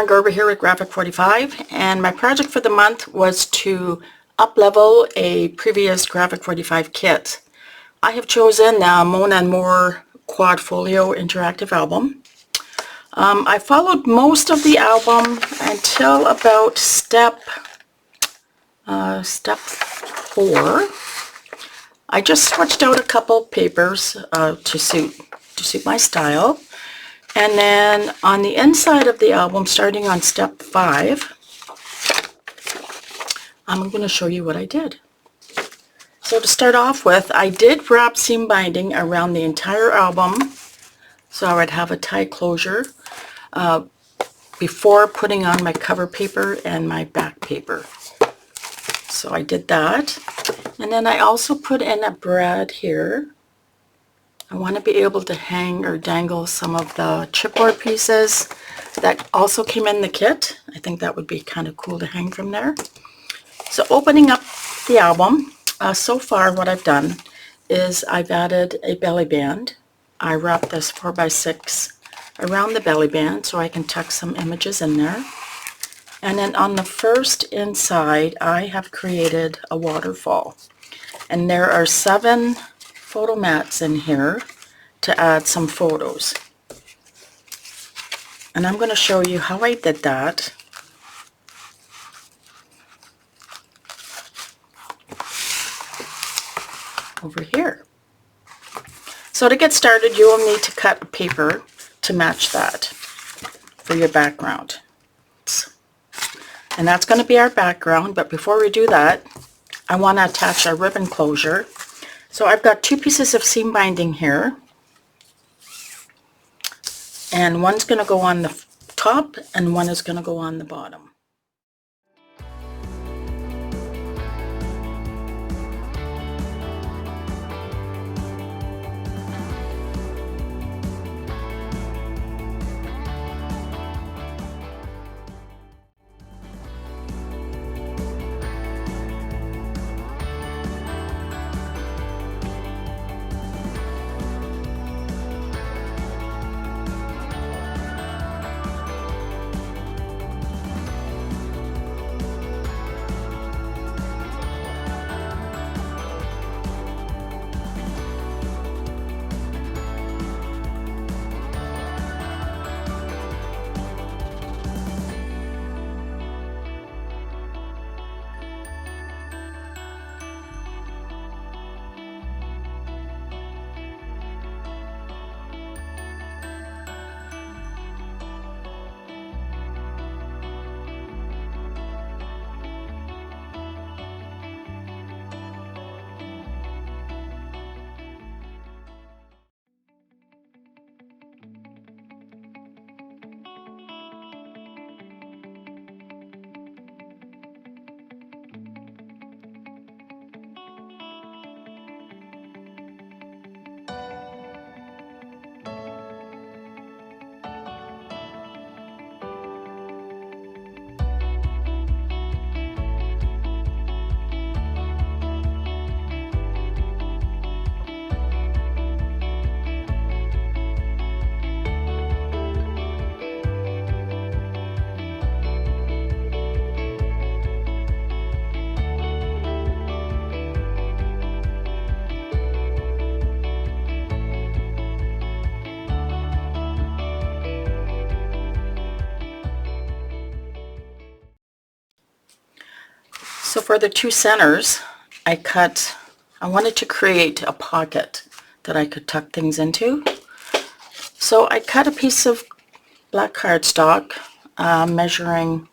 Karen Gerber here with Graphic 45, and my project for the month was to up-level a previous Graphic 45 kit. I have chosen the Mon Amour Quad Folio interactive album. I followed most of the album until about step 4. I just switched out a couple papers to suit my style. And then on the inside of the album, starting on step 5, I'm going to show you what I did. So to start off with, I did wrap seam binding around the entire album so I would have a tight closure before putting on my cover paper and my back paper. So I did that. And then I also put in a brad here. I want to be able to hang or dangle some of the chipboard pieces that also came in the kit. I think that would be kind of cool to hang from there. So opening up the album, so far what I've done is I've added a belly band. I wrapped this 4x6 around the belly band so I can tuck some images in there. And then on the first inside, I have created a waterfall. And there are 7 photo mats in here to add some photos. And I'm going to show you how I did that. Over here. So to get started, you will need to cut a paper to match that for your background. And that's going to be our background, but before we do that, I want to attach a ribbon closure. So I've got 2 pieces of seam binding here, and one's going to go on the top and one is going to go on the bottom. So for the 2 centers, I wanted to create a pocket that I could tuck things into. So I cut a piece of black cardstock measuring